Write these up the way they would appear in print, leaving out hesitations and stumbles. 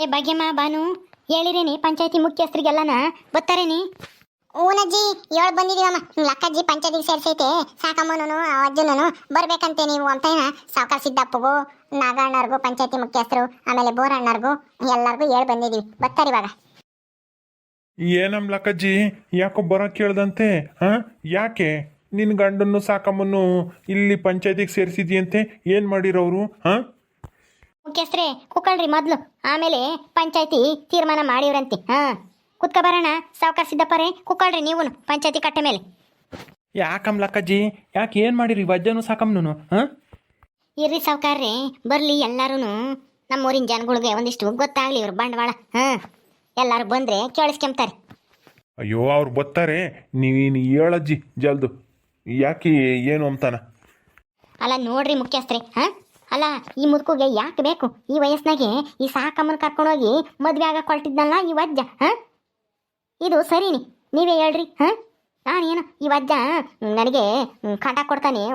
ಏ ಭಾಗ್ಯಮ್ಮ ಬಾನು ಹೇಳಿರೇನಿ ಪಂಚಾಯತಿ ಮುಖ್ಯಸ್ಥರಿಗೆಲ್ಲನ ಬರ್ತಾರೇನಿ. ಊನಜ್ಜಿ ಏಳು ಬಂದಿದೀವಮ್ಮ. ಲಕ್ಕಜ್ಜಿ ಪಂಚಾಯತಿಗೆ ಸೇರ್ಸೈತೆ ಸಾಕಮ್ಮನೂ ಅಜ್ಜನೂ ಬರ್ಬೇಕಂತೆ ನೀವು ಅಂತ ಸಾವುಕಾರ ಸಿದ್ದಪ್ಪಗೂ ನಾಗಣ್ಣರ್ಗೂ ಪಂಚಾಯತಿ ಮುಖ್ಯಸ್ಥರು ಆಮೇಲೆ ಬೋರಣ್ಣರ್ಗೂ ಎಲ್ಲರಿಗೂ ಹೇಳಿ ಬಂದಿದೀವಿ. ಬರ್ತಾರೆ ಇವಾಗ. ಏನಮ್ ಲಕ್ಕಜ್ಜಿ ಯಾಕೋ ಬರೋಕೆ ಕೇಳ್ದಂತೆ? ಯಾಕೆ ನಿನ್ನ ಗಂಡನ್ನು ಸಾಕಮ್ಮನ್ನು ಇಲ್ಲಿ ಪಂಚಾಯತಿಗೆ ಸೇರಿಸಿದ್ಯಂತೆ? ಏನು ಮಾಡಿರೋರು? ಮುಖ್ಯಸ್ಥರೇ ಕುಕ್ಕಳ್ರಿ ಮೊದಲು, ಆಮೇಲೆ ಪಂಚಾಯತಿ ತೀರ್ಮಾನ ಮಾಡಿವ್ರಂತೆ. ಕುತ್ಕ ಬರೋಣ ಸಾವುಕಾರ ಸಿದ್ದಪ್ಪರೇ, ಕುಕ್ಕಳ್ರಿ ನೀವು ಪಂಚಾಯತಿ ಕಟ್ಟೆ ಮೇಲೆ. ಯಾಕಮ್ ಲಕ್ಕಜ್ಜಿ ಯಾಕೆ ಏನು ಮಾಡಿರಿ ವಜ್ಜನು ಸಾಕಮ್ಮನು? ಇರ್ರಿ ಸಾವುಕಾರ್ರಿ ಬರ್ಲಿ, ಎಲ್ಲಾರು ನಮ್ಮೂರಿನ ಜನಗಳಿಗೆ ಒಂದಿಷ್ಟು ಗೊತ್ತಾಗ್ಲಿ ಇವ್ರ ಬಂಡವಾಳ. ಎಲ್ಲಾರು ಬಂದ್ರೆ ಕೇಳಿಸ್ಕೊಂತಾರೆ. ಅಯ್ಯೋ ಅವ್ರು ಬರ್ತಾರೆ, ನೀನು ಹೇಳಜ್ಜಿ ಜಲ್ದು. ಯಾಕೆ ಏನು ಅಂತಾನ? ಅಲ್ಲ ನೋಡ್ರಿ ಮುಖ್ಯಸ್ಥರೇ, ಅಲ್ಲ ಈ ಮುದುಕುಗೆ ಯಾಕೆ ಬೇಕು ಈ ವಯಸ್ಸಿನಾಗೆ ಈ ಸಾಕಮ್ಮನ ಕರ್ಕೊಂಡೋಗಿ ಮದ್ವೆ ಆಗ ಕೊಳ್ತಿದ್ನಲ್ಲ ಈ ವಜ್ಜ? ಇದು ಸರಿನಿ? ನೀವೇ ಹೇಳ್ರಿ. ನಾನೇನು ಈ ವಜ್ಜ ನನಗೆ ಕಾಟ ಕೊಡ್ತಾನೆ,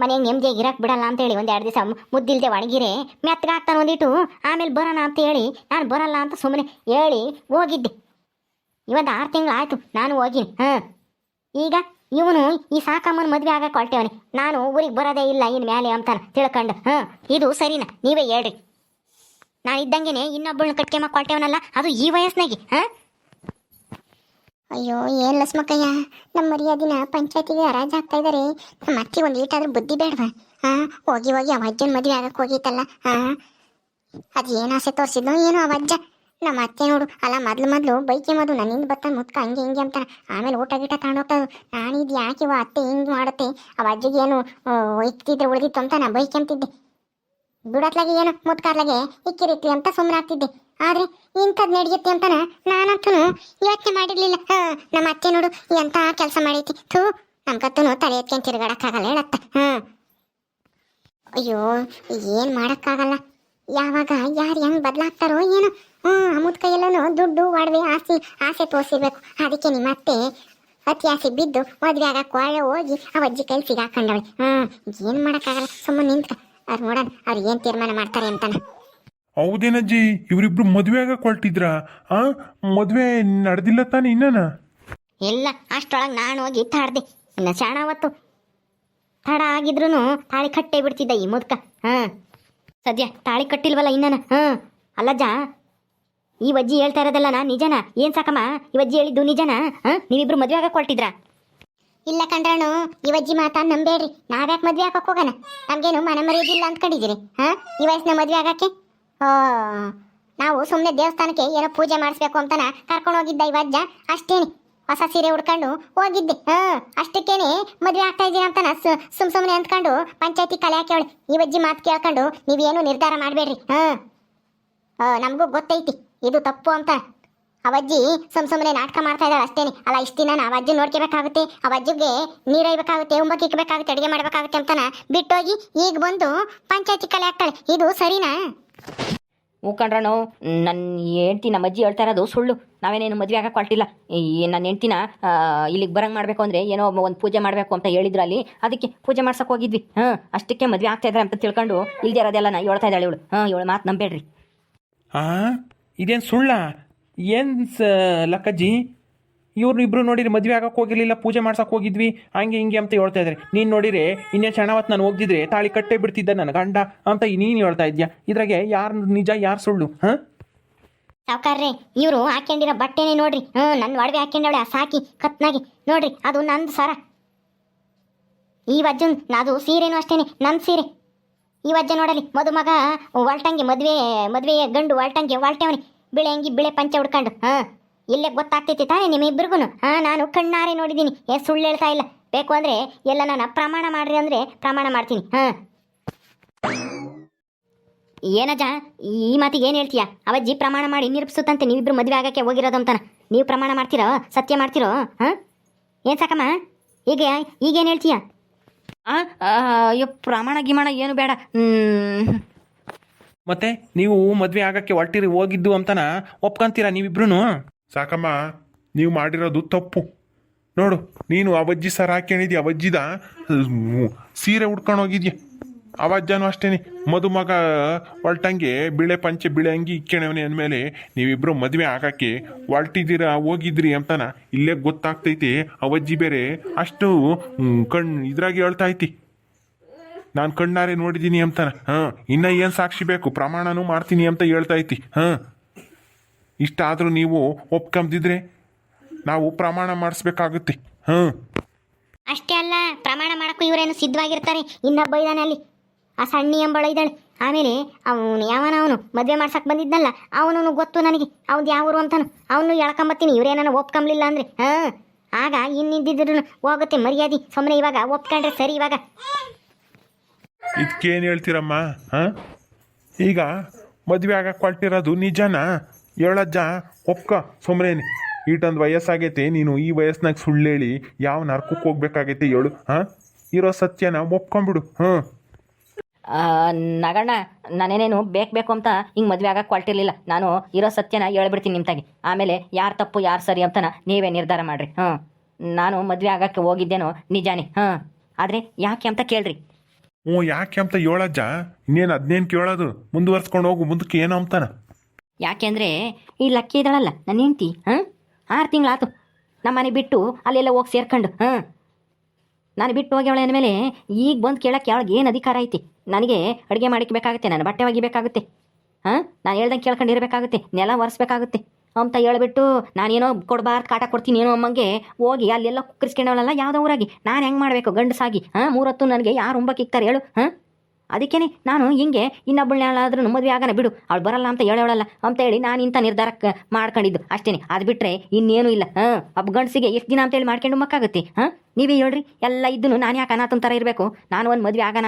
ಮನೆಗೆ ನೆಮ್ಮದಿಯಾಗಿ ಇರಕ್ಕೆ ಬಿಡಲ್ಲ ಅಂತೇಳಿ ಒಂದು 2 ದಿವಸ ಮುದ್ದಿಲ್ದೆ ಒಣಗಿರೆ ಮೆತ್ತಗಾಗ್ತಾನೆ ಒಂದಿಟ್ಟು, ಆಮೇಲೆ ಬರೋಣ ಅಂತ ಹೇಳಿ ನಾನು ಬರಲ್ಲ ಅಂತ ಸುಮ್ಮನೆ ಹೇಳಿ ಹೋಗಿದ್ದೆ. ಇವತ್ತು 6 ತಿಂಗಳು ಆಯಿತು ನಾನು ಹೋಗಿನಿ. ಈಗ ಇವನು ಈ ಸಾಕಮ್ಮನ ಮದುವೆ ಆಗಕ್ಕೆ ಹೊರಟೇವನಿ, ನಾನು ಊರಿಗೆ ಬರೋದೇ ಇಲ್ಲ ಇನ್ನು ಮೇಲೆ ಅಂತಾನೆ ತಿಳ್ಕೊಂಡು. ಇದು ಸರಿನಾ? ನೀವೇ ಹೇಳ್ರಿ. ನಾನು ಇದ್ದಂಗೆನೆ ಇನ್ನೊಬ್ಬಳನ್ನ ಕಟ್ಕೆಮ್ಮ ಕೊಳ್ತೇವನಲ್ಲ, ಅದು ಈ ವಯಸ್ಸಿನಾಗಿ. ಅಯ್ಯೋ ಏನ್ ಲಸ್ಮಕ್ಕಯ್ಯ, ನಮ್ಮ ಮರ್ಯಾದಿನ ಪಂಚಾಯತಿಗೆ ಹರಾಜ್ ಹಾಕ್ತಾ ಇದಾರೆ. ನಮ್ಮ ಅತ್ತಿ ಒಂದು ಈಟಾದ್ರೂ ಬುದ್ಧಿ ಬೇಡವಾ? ಹೋಗಿ ಹೋಗಿ ಆ ಅಜ್ಜನ ಮದುವೆ ಆಗಕ್ಕೆ ಹೋಗಿತ್ತಲ್ಲ, ಅದು ಏನು ಆಸೆ ತೋರಿಸಿದ್ನೋ ಏನೋ ಆ ಅಜ್ಜ. ನಮ್ಮ ಅತ್ತೆ ನೋಡು, ಅಲ್ಲ ಮೊದ್ಲು ಬೈಕೆ ಮದು ನನ್ನಿಂದ ಬರ್ತಾನೆ ಮುತ್ಕ ಹಂಗೆ ಹಿಂಗೆ ಅಂತಾನೆ, ಆಮೇಲೆ ಊಟ ಗೀಟ ತಗೊಂಡೋಗ್ತದೆ. ನಾನು ಇದು ಯಾಕೆ ಇವ ಅತ್ತೆ ಹಿಂಗೆ ಮಾಡುತ್ತೆ, ಆ ಅಜ್ಜಿಗೆ ಏನು ಇಕ್ತಿದ್ರೆ ಉಳಿದಿತ್ತು ಅಂತ ನಾ ಬೈಕೆ ಅಂತಿದ್ದೆ. ಬಿಡತ್ಲಾಗೆ ಏನು ಮುತ್ಕಾರ್ಲಾಗೆ ಇಕ್ಕಿರಿಕ್ಲಿ ಅಂತ ಸುಮ್ಮನೆ ಆಗ್ತಿದ್ದೆ. ಆದ್ರೆ ಇಂಥದ್ದು ನಡೆಯುತ್ತೆ ಅಂತಾನ ನಾನಂತೂ ಯೋಚನೆ ಮಾಡಿರ್ಲಿಲ್ಲ. ನಮ್ಮ ಅತ್ತೆ ನೋಡು ಎಂತ ಕೆಲಸ ಮಾಡೈತಿ. ಥೂ ನಮ್ಗತ್ತೂ ತಲೆ ಎತ್ಕೊಂಡು ತಿರುಗಾಡಕ್ಕಾಗಲ್ಲ ಹೇಳತ್ತ. ಅಯ್ಯೋ ಏನು ಮಾಡೋಕ್ಕಾಗಲ್ಲ, ಯಾವಾಗ ಯಾರು ಹೆಂಗೆ ಬದಲಾಗ್ತಾರೋ ಏನೋ. ಅಮ್ಮದ ಕೈಯಲ್ಲೂ ದುಡ್ಡು ಒಡವೆ ಆಸೆ ತೋರಿಸಿರ್ಬೇಕು. ಅದಕ್ಕೆ ನಿಮ್ಮ ಅತ್ತೆ ಅತಿ ಆಸೆ ಬಿದ್ದು ಮದುವೆ ಆಗಕ್ಕೆ ಒಳ್ಳೆ ಹೋಗಿ ಆ ಅಜ್ಜಿ ಕೈಲಿ ಸಿಗಾಕೊಂಡವಳೆ. ಏನು ಮಾಡೋಕ್ಕಾಗಲ್ಲ, ಸುಮ್ಮನೆ ನಿಂತ್ಕ ಅವ್ರು ನೋಡೋಣ ಅವ್ರು ಏನು ತೀರ್ಮಾನ ಮಾಡ್ತಾರೆ ಅಂತಾನೆ. ಹೌದೇನಜ್ಜಿ, ಇವರಿಬ್ರು ಮದುವೆ ಆಗಕ್ಕೆ ಹೊರಟಿದ್ರಾ? ಮದುವೆ ನಡೆದಿಲ್ಲ ತಾನೆ ಇನ್ನನ? ಇಲ್ಲ, ಅಷ್ಟೊಳಗೆ ನಾನು ಹೋಗಿ ತಾಡ್ದೆ. ಇನ್ನು ಶಾಣ ಅವತ್ತು ತಡ ಆಗಿದ್ರು ತಾಳಿ ಕಟ್ಟೇ ಬಿಡ್ತಿದ್ದ ಈ ಮುದ್ಕ. ಸದ್ಯ ತಾಳಿ ಕಟ್ಟಿಲ್ವಲ್ಲ ಇನ್ನನ. ಅಲ್ಲಜ್ಜ, ಈ ವಜ್ಜಿ ಹೇಳ್ತಾ ಇರೋದಲ್ಲ ನಾ ನಿಜನಾ? ಏನು ಸಾಕಮ್ಮ ಈ ವಜ್ಜಿ ಹೇಳಿದ್ದು ನಿಜನಾ? ನೀವಿಬ್ರು ಮದುವೆ ಆಗಕ್ಕೆ ಹೊರಟಿದ್ರಾ? ಇಲ್ಲ ಕಂಡ್ರನು, ಈ ಅಜ್ಜಿ ಮಾತಾ ನಂಬೇಡ್ರಿ. ನಾವ್ಯಾಕೆ ಮದ್ವೆ ಹಾಕಕ್ ಹೋಗೋಣ? ನಮ್ಗೇನು ಮನೆ ಮರ್ಯಾದಿಲ್ಲ ಅಂದ್ಕೊಂಡಿದ್ದೀರಿ? ಈ ವಯಸ್ಸಿನ ಮದ್ವೆ ಆಗಕ್ಕೆ ನಾವು ಸುಮ್ಮನೆ ದೇವಸ್ಥಾನಕ್ಕೆ ಏನೋ ಪೂಜೆ ಮಾಡಿಸ್ಬೇಕು ಅಂತಾನ ಕರ್ಕೊಂಡು ಹೋಗಿದ್ದ ಈ ಅಜ್ಜ. ಅಷ್ಟೇನೆ, ಹೊಸ ಸೀರೆ ಉಡ್ಕೊಂಡು ಹೋಗಿದ್ದೆ. ಅಷ್ಟಕ್ಕೇನೆ ಮದ್ವೆ ಆಗ್ತಾ ಇದ್ದೀರ ಅಂತಾನ ಸುಮ್ಮನೆ ಅಂದ್ಕೊಂಡು ಪಂಚಾಯತಿ ಕಲೆ ಹಾಕ್ಯವಳೆ. ಈ ಅಜ್ಜಿ ಮಾತು ಕೇಳ್ಕೊಂಡು ನೀವೇನು ನಿರ್ಧಾರ ಮಾಡಬೇಡ್ರಿ. ನಮಗೂ ಗೊತ್ತೈತಿ ಇದು ತಪ್ಪು ಅಂತ. ಅವಜ್ಜಿ ಸುಮ್ಮನೆ ನಾಟಕ ಮಾಡ್ತಾ ಇದ್ದಾಳೆ ಅಷ್ಟೇನೆ. ಅಲ್ಲ ಇಷ್ಟು ದಿನ ನಾವು ಅಜ್ಜಿ ನೋಡ್ಕೋಬೇಕಾಗುತ್ತೆ, ಅವಜ್ಜಿಗೆ ನೀರೈಬೇಕಾಗುತ್ತೆ, ಉಂಬಕ್ಕೆ ಇಕ್ಬೇಕಾಗುತ್ತೆ, ಅಡುಗೆ ಮಾಡಬೇಕಾಗುತ್ತೆ ಅಂತಾನ ಬಿಟ್ಟೋಗಿ ಈಗ ಬಂದು ಪಂಚಾಯತಿ ಕಲೆ ಹಾಕ್ತಾಳೆ. ಇದು ಸರಿನಾ? ಹ್ಞೂ ನನ್ನ ಹೆಂಡ್ತಿ ನಮ್ಮ ಅಜ್ಜಿ ಹೇಳ್ತಾ ಇರೋದು ಸುಳ್ಳು. ನಾವೇನೇನು ಮದುವೆ ಆಗಕ್ಕೆ ಹೊರಟಿಲ್ಲ. ನನ್ನ ಹೆಂಡ್ತಿನ ಇಲ್ಲಿಗೆ ಬರಂಗೆ ಮಾಡಬೇಕು ಅಂದರೆ ಏನೋ ಒಂದು ಪೂಜೆ ಮಾಡಬೇಕು ಅಂತ ಹೇಳಿದ್ರು ಅಲ್ಲಿ, ಅದಕ್ಕೆ ಪೂಜೆ ಮಾಡ್ಸಕ್ಕೆ ಹೋಗಿದ್ವಿ. ಅಷ್ಟಕ್ಕೆ ಮದುವೆ ಆಗ್ತಾ ಇದ್ದಾರೆ ಅಂತ ತಿಳ್ಕೊಂಡು ಇಲ್ದೇ ಇರೋದೆಲ್ಲ ನಾ ಹೇಳ್ತಾ ಇದ್ದಾಳೆ ಇವಳು. ಇವಳು ಮಾತು ನಂಬೇಡ್ರಿ. ಇದೇನು ಸುಳ್ಳ? ಏನು ಲಕ್ಕಜ್ಜಿ, ಇವ್ರನ್ನಿಬ್ರು ನೋಡಿರಿ ಮದುವೆ ಆಗಕ್ಕೆ ಹೋಗಿರಲಿಲ್ಲ, ಪೂಜೆ ಮಾಡ್ಸಕ್ಕೆ ಹೋಗಿದ್ವಿ ಹಂಗೆ ಹಿಂಗೆ ಅಂತ ಹೇಳ್ತಾ ಇದ್ದಾರೆ. ನೀನು ನೋಡಿರಿ ಇನ್ನೇ ಕ್ಷಣವತ್ತು ನಾನು ಹೋಗಿದ್ರೆ ತಾಳಿ ಕಟ್ಟೆ ಬಿಡ್ತಿದ್ದ ನನ್ನ ಗಂಡ ಅಂತ ನೀನು ಹೇಳ್ತಾ ಇದ್ಯಾ. ಇದ್ರಾಗೆ ಯಾರು ನಿಜ ಯಾರು ಸುಳ್ಳು? ಸಾವುಕಾರ್ರೆ, ಇವರು ಹಾಕ್ಕೊಂಡಿರೋ ಬಟ್ಟೆನೇ ನೋಡ್ರಿ. ನನ್ನ ಒಡವೆ ಹಾಕ್ಕೊಂಡವಳೆ ಆ ಸಾಕಿ ಕತ್ನಾಗಿ ನೋಡ್ರಿ, ಅದು ನಂದು ಸರ. ಈ ವಜ್ಜನ್ ಅದು ಸೀರೆನೂ ಅಷ್ಟೇನೆ, ನನ್ನ ಸೀರೆ. ಈ ವಜ್ಜ ನೋಡಲಿ ಮದುಮಗ ಹೊಲ್ಟಂಗೆ ಮದುವೆ ಗಂಡು ಹೊಲ್ಟವನಿ ಬಿಳೆ ಅಂಗಿ ಬಿಳೆ ಪಂಚೆ ಉಡ್ಕೊಂಡು. ಇಲ್ಲೇ ಗೊತ್ತಾಗ್ತೈತಿ ತಾನೇ ನಿಮ್ಮಿಬ್ಬರಿಗೂ? ನಾನು ಕಣ್ಣಾರೆ ನೋಡಿದ್ದೀನಿ, ಸುಳ್ಳು ಹೇಳ್ತಾ ಇಲ್ಲ. ಬೇಕು ಅಂದರೆ ಎಲ್ಲ ನಾನು ಪ್ರಮಾಣ ಮಾಡ್ರಿ ಅಂದರೆ ಪ್ರಮಾಣ ಮಾಡ್ತೀನಿ. ಏನಜ್ಜ ಈ ಮಾತಿಗೆ ಏನು ಹೇಳ್ತೀಯ? ಅವಜ್ಜಿ ಪ್ರಮಾಣ ಮಾಡಿ ನಿರೂಪಿಸುತ್ತಂತೆ ನೀವಿಬ್ರು ಮದುವೆ ಆಗಕ್ಕೆ ಹೋಗಿರೋದು ಅಂತಾನ. ನೀವು ಪ್ರಮಾಣ ಮಾಡ್ತೀರೋ, ಸತ್ಯ ಮಾಡ್ತೀರೋ? ಏನು ಸಾಕಮ್ಮ ಈಗೇನು ಹೇಳ್ತೀಯ? ಅಯ್ಯೋ ಪ್ರಮಾಣ ಗಿಮಾಣ ಏನು ಬೇಡ. ಮತ್ತೆ ನೀವು ಮದುವೆ ಆಗಕ್ಕೆ ಹೊರಟಿರಿ ಹೋಗಿದ್ದು ಅಂತಾನ ಒಪ್ಕೊಂತೀರಾ ನೀವಿಬ್ರು? ಸಾಕಮ್ಮ, ನೀವು ಮಾಡಿರೋದು ತಪ್ಪು. ನೋಡು, ನೀನು ಅವಜ್ಜಿ ಸರ ಹಾಕ್ಯಣಿದ್ಯ, ಅವಜ್ಜಿದ ಸೀರೆ ಉಡ್ಕೊಂಡು ಹೋಗಿದ್ಯ. ಅವಜ್ಜನೂ ಅಷ್ಟೇನೆ ಮದುಮಗ ಹೊಲ್ಟಂಗೆ ಬಿಳೆ ಪಂಚೆ ಬಿಳೆ ಅಂಗಿ ಇಕ್ಕೆಣವನೆ ಅಂದಮೇಲೆ ನೀವಿಬ್ರು ಮದುವೆ ಆಗಕ್ಕೆ ಹೊಲ್ಟಿದ್ದೀರಾ ಹೋಗಿದ್ರಿ ಅಂತನ ಇಲ್ಲೇ ಗೊತ್ತಾಗ್ತೈತಿ. ಅವಜ್ಜಿ ಬೇರೆ ಅಷ್ಟು ಇದ್ರಾಗಿ ಹೇಳ್ತಾ ಐತಿ, ನಾನು ಕಣ್ಣಾರೆ ನೋಡಿದ್ದೀನಿ ಅಂತಾನ. ಇನ್ನ ಏನು ಸಾಕ್ಷಿ ಬೇಕು, ಪ್ರಮಾಣನೂ ಮಾಡ್ತೀನಿ ಅಂತ ಹೇಳ್ತಾ ಐತಿ. ಇಷ್ಟಾದರೂ ನೀವು ಒಪ್ಕೊಂಬಿದ್ರೆ ನಾವು ಪ್ರಮಾಣ ಮಾಡಿಸ್ಬೇಕಾಗುತ್ತೆ. ಅಷ್ಟೇ ಅಲ್ಲ, ಪ್ರಮಾಣ ಮಾಡಕ್ಕೂ ಇವರೇನು ಸಿದ್ಧವಾಗಿರ್ತಾರೆ. ಇನ್ನೊಬ್ಬ ಇದ್ದಾನೆ ಅಲ್ಲಿ, ಆ ಸಣ್ಣಿ ಎಂಬಳ ಇದ್ದಾಳೆ. ಆಮೇಲೆ ಅವನು ಅವನು ಮದುವೆ ಮಾಡ್ಸಕ್ಕೆ ಬಂದಿದ್ನಲ್ಲ, ಅವನು ಗೊತ್ತು ನನಗೆ ಅವ್ನು ಯಾವರು ಅಂತಾನು. ಅವನು ಎಳ್ಕೊಂಬತ್ತೀನಿ ಇವರೇನ ಒಪ್ಕೊಂಬ್ಲಿಲ್ಲ ಅಂದರೆ. ಆಗ ಇನ್ನಿದ್ದಿದ್ರು ಹೋಗುತ್ತೆ ಮರ್ಯಾದೆ. ಸುಮ್ಮನೆ ಇವಾಗ ಒಪ್ಕೊಂಡ್ರೆ ಸರಿ. ಇವಾಗ ಇದಕ್ಕೇನು ಹೇಳ್ತೀರಮ್ಮ? ಈಗ ಮದುವೆ ಆಗಕ್ಕೆ ಹೊಲ್ಟಿರೋದು ನಿಜನಾ? ಹೇಳಜ್ಜ, ಒಪ್ಕ ಸುಮ್ಮನೆ. ಈಟೊಂದು ವಯಸ್ಸಾಗೈತೆ, ನೀನು ಈ ವಯಸ್ಸಿನಾಗ ಸುಳ್ಳು ಹೇಳಿ ಯಾವ ನರ್ಕಕ್ಕೆ ಹೋಗ್ಬೇಕಾಗೈತೆ ಹೇಳು. ಇರೋ ಸತ್ಯನ ಒಪ್ಕೊಂಬಿಡು. ನಗಣ್ಣ, ನಾನೇನೇನು ಬೇಕು ಅಂತ ಹಿಂಗೆ ಮದುವೆ ಆಗಕ್ಕೆ ಹೊಲ್ಟಿರ್ಲಿಲ್ಲ. ನಾನು ಇರೋ ಸತ್ಯನ ಹೇಳ್ಬಿಡ್ತೀನಿ ನಿಮ್ಮ ತಾಗಿ. ಆಮೇಲೆ ಯಾರು ತಪ್ಪು ಯಾರು ಸರಿ ಅಂತನ ನೀವೇ ನಿರ್ಧಾರ ಮಾಡಿರಿ. ನಾನು ಮದುವೆ ಆಗಕ್ಕೆ ಹೋಗಿದ್ದೇನೋ ನಿಜಾನೇ. ಆದರೆ ಯಾಕೆ ಅಂತ ಕೇಳ್ರಿ. ಯಾಕೆ ಅಂತ ಹೇಳಜ್ಜ, ಇನ್ನೇನು ಅದನ್ನೇನು ಕೇಳೋದು, ಮುಂದುವರ್ಸ್ಕೊಂಡು ಹೋಗು ಮುಂದಕ್ಕೆ ಏನೋ ಅಂತಾನ. ಯಾಕೆಂದರೆ ಈ ಲಕ್ಕಿ ಇದ್ದಾಳಲ್ಲ ನನ್ನ ಹೆಂಡ್ತಿ, 6 ತಿಂಗಳಾಯ್ತು ನಮ್ಮ ಮನೆ ಬಿಟ್ಟು ಅಲ್ಲೆಲ್ಲ ಹೋಗಿ ಸೇರ್ಕೊಂಡು. ನಾನು ಬಿಟ್ಟು ಹೋಗ್ಯವಳೆ ಅಂದಮೇಲೆ ಈಗ ಬಂದು ಕೇಳೋಕ್ಕೆ ಅವಳಿಗೆ ಏನು ಅಧಿಕಾರ ಐತಿ? ನನಗೆ ಅಡುಗೆ ಮಾಡಿಕ್ಬೇಕಾಗುತ್ತೆ, ನನ್ನ ಬಟ್ಟೆ ಒಗಿಬೇಕಾಗುತ್ತೆ, ನಾನು ಹೇಳ್ದಂಗೆ ಕೇಳ್ಕೊಂಡಿರ್ಬೇಕಾಗುತ್ತೆ, ನೆಲ ಒರೆಸ್ಬೇಕಾಗುತ್ತೆ ಅಂತ ಹೇಳ್ಬಿಟ್ಟು ನಾನೇನೋ ಕೊಡಬಾರ್ದು ಕಾಟ ಕೊಡ್ತೀನಿ ಏನೋ ಅಮ್ಮಂಗೆ ಹೋಗಿ ಅಲ್ಲೆಲ್ಲ ಕುಕ್ಕರಿಸ್ಕೊಂಡವಳಲ್ಲ ಯಾವುದೋ ಊರಾಗಿ. ನಾನು ಹೆಂಗೆ ಮಾಡಬೇಕು ಗಂಡಸಾಗಿ? 3 ಹೊತ್ತು ನನಗೆ ಯಾರು ಉಂಬಕ್ಕಿಕ್ತಾರೆ ಹೇಳು? ಅದಕ್ಕೇನೆ ನಾನು ಹಿಂಗೆ ಇನ್ನೊಬ್ಬಳನ್ನಾದ್ರೂ ಮದುವೆ ಆಗೋಣ ಬಿಡು, ಅವಳು ಬರಲ್ಲ ಅಂತ ಹೇಳೋಳಲ್ಲ ಅಂತೇಳಿ ನಾನು ಇಂಥ ನಿರ್ಧಾರಕ್ಕೆ ಮಾಡ್ಕೊಂಡಿದ್ದು ಅಷ್ಟೇ. ಅದು ಬಿಟ್ಟರೆ ಇನ್ನೇನು ಇಲ್ಲ. ಒಬ್ಬ ಗಂಡಸಿಗೆ ಎಷ್ಟು ದಿನ ಅಂತೇಳಿ ಮಾಡ್ಕೊಂಡು ಮಕ್ಕಾಗುತ್ತೆ? ನೀವೇ ಹೇಳ್ರಿ. ಎಲ್ಲ ಇದ್ದನು ನಾನು ಯಾಕೆ ಅನಾಥನ ಥರ ಇರಬೇಕು? ನಾನು ಒಂದು ಮದುವೆ ಆಗೋಣ,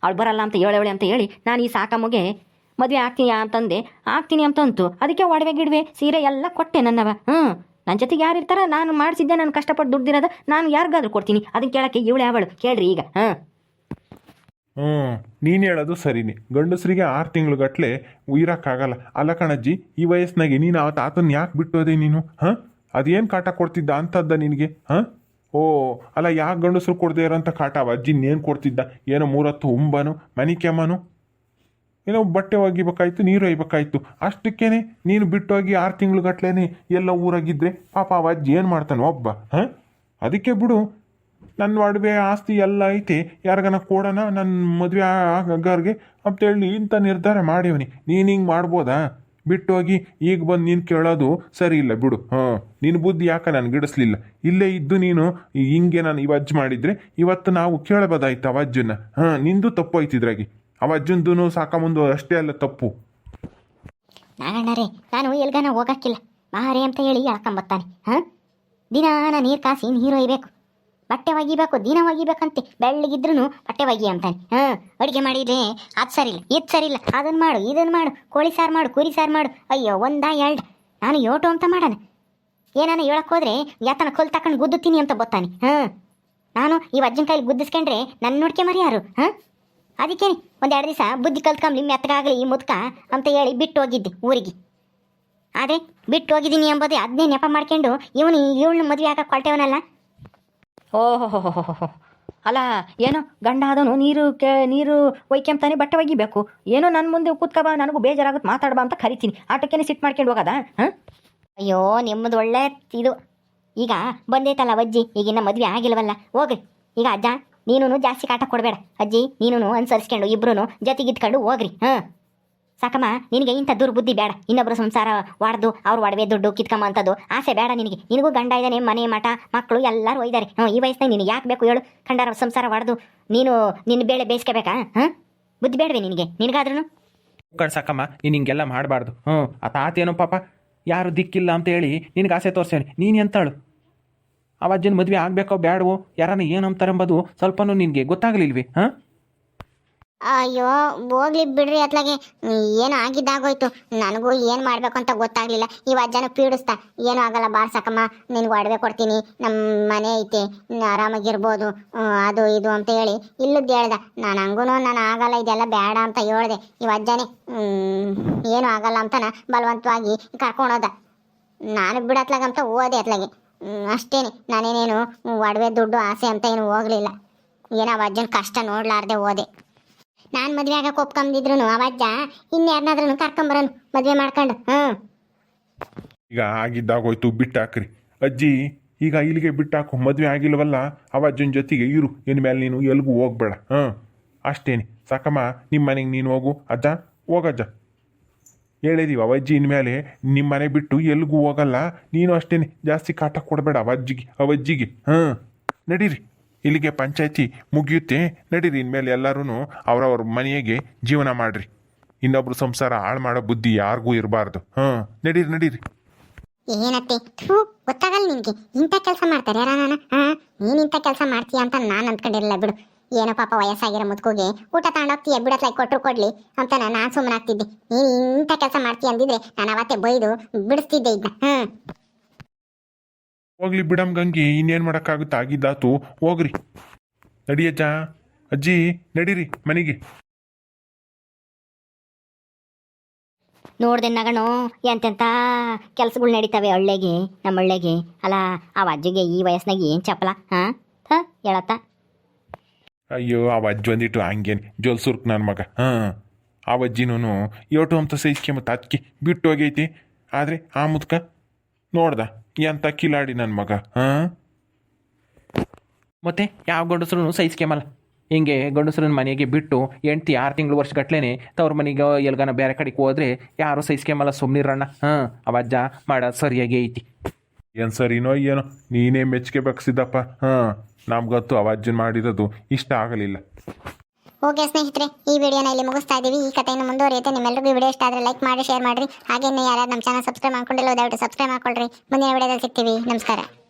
ಅವಳು ಬರಲ್ಲ ಅಂತ ಹೇಳವಳೆ ಅಂತ ಹೇಳಿ ನಾನು ಈ ಸಾಕಮ್ಮಗೆ ಮದುವೆ ಆಗ್ತೀನಿ ಅಂತಂದೆ. ಆಗ್ತೀನಿ ಅಂತಂತು, ಅದಕ್ಕೆ ಒಡವೆ ಗಿಡವೆ ಸೀರೆ ಎಲ್ಲ ಕೊಟ್ಟೆ ನನ್ನವ. ನನ್ನ ಜೊತೆಗೆ ಯಾರು ಇರ್ತಾರ? ನಾನು ಮಾಡಿಸಿದ್ದೆ, ನಾನು ಕಷ್ಟಪಟ್ಟು ದುಡ್ದಿರೋದ ನಾನು ಯಾರಿಗಾದ್ರೂ ಕೊಡ್ತೀನಿ. ಅದನ್ನ ಕೇಳೋಕ್ಕೆ ಇವಳೆ ಅವಳು ಕೇಳ್ರಿ ಈಗ. ನೀನು ಹೇಳೋದು ಸರಿನಿ. ಗಂಡಸರಿಗೆ 6 ತಿಂಗಳುಗಟ್ಲೆ ಉಯಿರೋಕ್ಕಾಗಲ್ಲ. ಅಲ್ಲ ಕಣಜ್ಜಿ, ಈ ವಯಸ್ಸಿನಾಗೆ ನೀನು ಆ ತಾತನ ಯಾಕೆ ಬಿಟ್ಟೋದೆ ನೀನು? ಅದೇನು ಕಾಟ ಕೊಡ್ತಿದ್ದ ಅಂತದ್ದ ನಿನಗೆ? ಅಲ್ಲ, ಯಾಕೆ ಗಂಡಸರು ಕೊಡದೇ ಇರೋಂಥ ಕಾಟ ಅಜ್ಜಿ ಏನು ಕೊಡ್ತಿದ್ದ? ಏನೋ 3 ಹೊತ್ತು ಉಂಬನು ಮನಿ ಕೆಮ್ಮನು, ಏನೋ ಬಟ್ಟೆ ಒಗಿಬೇಕಾಯ್ತು, ನೀರು ಒಯ್ಬೇಕಾಯ್ತು, ಅಷ್ಟಕ್ಕೇನೆ ನೀನು ಬಿಟ್ಟೋಗಿ 6 ತಿಂಗಳುಗಟ್ಲೆ ಎಲ್ಲ ಊರಾಗಿದ್ದರೆ ಪಾಪ ಅಜ್ಜಿ ಏನು ಮಾಡ್ತಾನೆ ಒಬ್ಬ? ಅದಕ್ಕೆ ಬಿಡು, ನನ್ನ ಒಡವೆ ಆಸ್ತಿ ಎಲ್ಲ ಐತೆ, ಯಾರಿಗಾನ ಕೊಡೋಣ ನನ್ನ ಮದುವೆ ಆಗೋರಿಗೆ ಅಂತೇಳಿ ಇಂಥ ನಿರ್ಧಾರ ಮಾಡೀವನಿ. ನೀನು ಹಿಂಗೆ ಮಾಡ್ಬೋದಾ? ಬಿಟ್ಟೋಗಿ ಈಗ ಬಂದು ನೀನು ಕೇಳೋದು ಸರಿ ಇಲ್ಲ ಬಿಡು. ನಿನ್ನ ಬುದ್ಧಿ ಯಾಕೆ ನಾನು ಗಿಡಿಸ್ಲಿಲ್ಲ? ಇಲ್ಲೇ ಇದ್ದು ನೀನು ಹಿಂಗೆ ನಾನು ಇವಜ್ಜು ಮಾಡಿದರೆ ಇವತ್ತು ನಾವು ಕೇಳಬೋದಾಯ್ತು ಅವಜ್ಜನ್ನ. ನಿಂದು ತಪ್ಪು ಐತಿದ್ರಾಗಿ, ಅವಜ್ಜಂದು ಸಾಕಮುಂದು ಅಷ್ಟೇ ಅಲ್ಲ ತಪ್ಪು. ನಾಗಣ್ಣರೇ, ನಾನು ಎಲ್ಗಾನ ಹೋಗಕ್ಕಿಲ್ಲ ಮಾರೇ ಅಂತ ಹೇಳಿ ಹೇಳ್ಕೊಂಬತ್ತಾನೆ. ದಿನಾನ ನೀರು ಕಾಸಿ ನೀರು ಒಯ್ಬೇಕು, ಬಟ್ಟೆ ಒಗಿಬೇಕು, ದಿನ ಒಗಿಬೇಕಂತೆ. ಬೆಳ್ಳಗಿದ್ರು ಬಟ್ಟೆ ಒಗಿ ಅಂತಾನೆ. ಅಡುಗೆ ಮಾಡಿದ್ರೆ ಅದು ಸರಿ ಇಲ್ಲ, ಇದು ಸರಿ ಇಲ್ಲ, ಅದನ್ನು ಮಾಡು ಇದನ್ನು ಮಾಡು, ಕೋಳಿ ಸಾರು ಮಾಡು, ಕುರಿ ಸಾರು ಮಾಡು. ಅಯ್ಯೋ, 1 2 ನಾನು ಯೋಟು ಅಂತ ಮಾಡೋಣ. ಏನಾನ ಹೇಳಕ್ಕೆ ಹೋದ್ರೆ ಯಾತನ ಕೊಲ್ ತಕೊಂಡು ಗುದ್ದುತ್ತೀನಿ ಅಂತ ಗೊತ್ತಾನೆ. ನಾನು ಈ ಅಜ್ಜನ ಕೈಲಿ ಗುದ್ದಿಸ್ಕೊಂಡ್ರೆ ನನ್ನ ನೋಡ್ಕೆ ಮರಿ ಯಾರು? ಅದಕ್ಕೇನೆ 1-2 ದಿವಸ ಬುದ್ಧಿ ಕಲ್ತ್ಕೊಂಬ್ಲಿ, ಮೆತ್ತಗಾಗಲಿ ಈ ಮುದ್ಕ ಅಂತ ಹೇಳಿ ಬಿಟ್ಟು ಹೋಗಿದ್ದೆ ಊರಿಗೆ. ಆದರೆ ಬಿಟ್ಟು ಹೋಗಿದ್ದೀನಿ ಎಂಬುದೇ ಅದನ್ನೇ ನೆಪ ಮಾಡ್ಕೊಂಡು ಇವಳನ್ನ ಮದುವೆ ಆಗಕ್ಕೆ ಹೊಲ್ಟೇವನಲ್ಲ. ಓಹೋ, ಅಲ್ಲ ಏನೋ ಗಂಡ ಆದವನು ನೀರು ಒಯ್ಕೆಂತಾನೆ ಬಟ್ಟೆ ಒಗಿಬೇಕು, ಏನೋ ನನ್ನ ಮುಂದೆ ಕೂತ್ಕಬ, ನನಗೂ ಬೇಜಾರಾಗುತ್ತೆ ಮಾತಾಡ್ಬಾ ಅಂತ ಕರಿತೀನಿ. ಆಟಕ್ಕೇನೆ ಸಿಟ್ಟು ಮಾಡ್ಕೊಂಡು ಹೋಗೋದಾ? ಅಯ್ಯೋ, ನಿಮ್ಮದು ಒಳ್ಳೆ ಇದು. ಈಗ ಬಂದೈತಲ್ಲ ಅಜ್ಜಿ, ಈಗಿನ್ನ ಮದುವೆ ಆಗಿಲ್ವಲ್ಲ, ಹೋಗ್ರಿ. ಈಗ ಅಜ್ಜ ನೀನು ಜಾಸ್ತಿ ಕಾಟ ಕೊಡಬೇಡ, ಅಜ್ಜಿ ನೀನು ಅನುಸರಿಸ್ಕೊಂಡು ಇಬ್ರು ಜೊತೆಗಿದ್ಕೊಂಡು ಹೋಗ್ರಿ. ಸಾಕಮ್ಮ, ನಿನಗೆ ಇಂಥ ದುರ್ಬುದ್ಧಿ ಬೇಡ. ಇನ್ನೊಬ್ಬರು ಸಂಸಾರ ವಾಡ್ದು ಅವ್ರು ಒಡವೆ ದುಡ್ಡು ಕಿತ್ಕಮ್ಮ ಅಂತದ್ದು ಆಸೆ ಬೇಡ ನಿನಗೆ. ನಿನಗೂ ಗಂಡ ಇದ್ದಾನೆ, ಮನೆ ಮಠ ಮಕ್ಕಳು ಎಲ್ಲರೂ ಒಯ್ದಾರೆ. ಈ ವಯಸ್ಸಿನಾಗ ನೀನು ಯಾಕೆ ಬೇಕು ಹೇಳು? ಕಂಡಾರ ಸಂಸಾರ ವಾಡ್ದು ನೀನು ನಿನ್ನ ಬೇಳೆ ಬೇಯಿಸ್ಕೋಬೇಕಾ? ಬುದ್ಧಿ ಬೇಡವೆ ನಿನಗೆ? ನಿನಗಾದ್ರೂ ಸಾಕಮ್ಮ, ನೀನು ಹಿಂಗೆಲ್ಲ ಮಾಡಬಾರ್ದು. ಆ ತಾತೇನೋ ಪಾಪ ಯಾರು ದಿಕ್ಕಿಲ್ಲ ಅಂತ ಹೇಳಿ ನಿನಗೆ ಆಸೆ ತೋರಿಸೇನೆ. ನೀನು ಎಂತಾಳು? ಅವಜ್ಜನ ಮದುವೆ ಆಗಬೇಕೋ ಬೇಡವೋ, ಯಾರನ್ನ ಏನು ಅಂತಾರೆಂಬುದು ಸ್ವಲ್ಪನೂ ನಿನಗೆ ಗೊತ್ತಾಗಲಿಲ್ವೇ? ಅಯ್ಯೋ, ಹೋಗ್ಲಿ ಬಿಡ್ರಿ. ಅತ್ಲಾಗೆ ಏನು ಆಗಿದ್ದಾಗೋಯ್ತು. ನನಗೂ ಏನು ಮಾಡಬೇಕು ಅಂತ ಗೊತ್ತಾಗಲಿಲ್ಲ. ಈ ಅಜ್ಜನ ಪೀಡಿಸ್ತಾ, ಏನೂ ಆಗಲ್ಲ ಬಾರ್ ಸಾಕಮ್ಮ, ನಿನ್ಗೆ ಒಡವೆ ಕೊಡ್ತೀನಿ, ನಮ್ಮ ಮನೆ ಐತೆ, ಆರಾಮಾಗಿರ್ಬೋದು, ಅದು ಇದು ಅಂತ ಹೇಳಿ ಇಲ್ಲದ್ದು ಹೇಳ್ದ. ನಾನು ಹಂಗೂ ನಾನು ಆಗಲ್ಲ, ಇದೆಲ್ಲ ಬೇಡ ಅಂತ ಹೇಳ್ದೆ. ಈ ಅಜ್ಜನೇ ಏನೂ ಆಗಲ್ಲ ಅಂತಾನ ಬಲವಂತವಾಗಿ ಕರ್ಕೊಂಡೋದ. ನಾನು ಬಿಡತ್ಲಾಗಂತ ಓದೆ ಅತ್ಲಾಗೆ ಅಷ್ಟೇನೆ. ನಾನೇನೇನು ಒಡವೆ ದುಡ್ಡು ಆಸೆ ಅಂತ ಏನು ಹೋಗಲಿಲ್ಲ. ಏನೋ ಅಜ್ಜನ ಕಷ್ಟ ನೋಡ್ಲಾರ್ದೆ ಓದೆ. ನಾನು ಮದುವೆ ಆಗಕ್ಕೆ ಒಪ್ಕೊಂಬಿದ್ರು ಅವಜ್ಜ ಇನ್ಯಾರನ್ನಾದ್ರೂ ಕರ್ಕೊಂಬರೋನು ಮದುವೆ ಮಾಡ್ಕೊಂಡು ಈಗ ಆಗಿದ್ದಾಗೋಯ್ತು ಬಿಟ್ಟಾಕ್ರಿ ಅಜ್ಜಿ. ಈಗ ಇಲ್ಲಿಗೆ ಬಿಟ್ಟಾಕು, ಮದುವೆ ಆಗಿಲ್ವಲ್ಲ ಅವಜ್ಜನ ಜೊತೆಗೆ ಇರು. ಇನ್ಮೇಲೆ ನೀನು ಎಲ್ಗೂ ಹೋಗ್ಬೇಡ. ಅಷ್ಟೇನೆ ಸಾಕಮ್ಮ. ನಿಮ್ಮ ಮನೆಗೆ ನೀನು ಹೋಗು. ಅಜ್ಜ ಹೋಗಜ್ಜ, ಹೇಳಿದೀವಿ ಅವಜ್ಜಿ ಇನ್ಮೇಲೆ ನಿಮ್ಮ ಮನೆ ಬಿಟ್ಟು ಎಲ್ಗೂ ಹೋಗಲ್ಲ. ನೀನು ಅಷ್ಟೇನೆ, ಜಾಸ್ತಿ ಕಾಟ ಕೊಡಬೇಡ ಅವಜ್ಜಿಗೆ. ನಡೀರಿ, ಇಲ್ಲಿಗೆ ಪಂಚಾಯತಿ ಮುಗಿಯುತ್ತೆ. ನಡೀರಿ, ಇನ್ಮೇಲೆ ಎಲ್ಲರೂ ಅವ್ರವ್ರ ಮನೆಗೆ ಜೀವನ ಮಾಡ್ರಿ. ಇನ್ನೊಬ್ರು ಸಂಸಾರ ಹಾಳು ಮಾಡೋ ಬುದ್ಧಿ ಯಾರಿಗೂ ಇರಬಾರ್ದು. ನಡೀರಿ. ಏನತ್ತೆ ಥೂ, ಗೊತ್ತಾಗಲ್ಲ ನಿನ್ಗೆ ಇಂಥ ಕೆಲಸ ಮಾಡ್ತಾರೆ ಯಾರ ನಾನು? ನೀನ್ ಇಂಥ ಕೆಲಸ ಮಾಡ್ತೀಯ ಅಂತ ನಾನು ಅಂದ್ಕೊಂಡಿರಲಿಲ್ಲ ಬಿಡು. ಏನೋ ಪಾಪ ವಯಸ್ಸಾಗಿರೋ ಮುದ್ಕೋಗೆ ಊಟ ತಗೊಂಡೋಗ್ತೀಯ, ಬಿಡತ್ಲಾಗಿ ಕೊಟ್ಟರು ಕೊಡ್ಲಿ ಅಂತ ನಾನು ಸುಮ್ಮನಾಗ್ತಿದ್ದೆ. ನೀನು ಇಂಥ ಕೆಲಸ ಮಾಡ್ತೀಯ ಅಂದಿದ್ರೆ ನಾನು ಅವತ್ತೇ ಬೈದು ಬಿಡಿಸ್ತಿದ್ದೆ ಇದನ್ನ. ಹೋಗ್ಲಿ ಬಿಡಮ್ ಗಂಗಿ, ಇನ್ನೇನು ಮಾಡೋಕ್ಕಾಗುತ್ತೆ, ಆಗಿದ್ದಾತು. ಹೋಗ್ರಿ, ನಡಿಯಜ್ಜ ಅಜ್ಜಿ, ನಡೀರಿ ಮನೆಗೆ. ನೋಡ್ದೆ ನಗಣು ಎಂತೆಂಥ ಕೆಲ್ಸಗಳು ನಡೀತವೆ ಹಳ್ಳಿಗೆ, ನಮ್ಮ ಹಳ್ಳಿಗೆ. ಅಲ್ಲ ಆ ಅಜ್ಜಿಗೆ ಈ ವಯಸ್ಸಿನಾಗ ಏನು ಚಪ್ಪಲ ಹೇಳತ್ತ. ಅಯ್ಯೋ, ಆ ಅಜ್ಜಿ ಒಂದಿಟ್ಟು ಹಂಗೇನು ಜೋಲ್ಸುರ್ಕ್ ನನ್ನ ಮಗ. ಆ ಅಜ್ಜಿನೂ ಯೋಟು ಅಂತ ಸೈಸ್ಕೆ ಮತ್ತು ಅದಕ್ಕೆ ಬಿಟ್ಟು ಹೋಗೈತಿ. ಆದರೆ ಆ ಮುದ್ಕ ನೋಡ್ದ ಎಂತ ಕಿಲಾಡಿ ನನ್ನ ಮಗ. ಮತ್ತೆ ಯಾವ ಗಂಡಸ್ರು ಸಹಿಸ್ಕೆಮಲ್ಲ. ಹಿಂಗೆ ಗಂಡಸ್ರನ್ನ ಮನೆಗೆ ಬಿಟ್ಟು ಹೆಂಡ್ತಿ 6 ತಿಂಗಳು ವರ್ಷಗಟ್ಲೆ ತವ್ರ ಮನೆಗೆ ಎಲ್ಗಾನ ಬೇರೆ ಕಡೆಗೆ ಹೋದ್ರೆ ಯಾರು ಸಹಿಸ್ಕೆಮಲ್ಲ. ಸುಮ್ಮನಿರಣ್ಣ. ಅವಜ್ಜ ಮಾಡೋದು ಸರಿಯಾಗಿ ಐತಿ. ಏನು ಸರಿನೋ ಏನೋ, ನೀನೇ ಮೆಚ್ಚುಗೆ ಬಗ್ಸಿದ್ದಪ್ಪ. ನಮ್ಗಂತೂ ಅವಜ್ಜನ್ ಮಾಡಿರೋದು ಇಷ್ಟ ಆಗಲಿಲ್ಲ. ಓಕೆ ಸ್ನೇಹಿತರೆ, ಈ ವಿಡಿಯೋನ ಇಲ್ಲಿ ಮುಗಿಸ್ತಾ ಇದ್ದೀವಿ. ಈ ಕಥೆಯನ್ನು ಮುಂದುವರಿಯುತ್ತೆ. ನಿಮ್ಮೆಲ್ಲರಿಗೂ ಈ ವಿಡಿಯೋ ಇಷ್ಟ ಆದರೆ ಲೈಕ್ ಮಾಡಿ, ಶೇರ್ ಮಾಡಿರಿ. ಹಾಗೆ ಯಾರು ನಮ್ಮ ಚಾನಲ್ ಸಬ್ಸ್ಕ್ರೈಬ್ ಮಾಡ್ಕೊಂಡಿಲ್ಲ ದಯವಿಟ್ಟು ಸಬ್ಸ್ಕ್ರೈಬ್ ಮಾಡ್ಕೊಳ್ರಿ. ಮುಂದಿನ ವಿಡಿಯೋದಲ್ಲಿ ಸಿಗ್ತೀವಿ. ನಮಸ್ಕಾರ.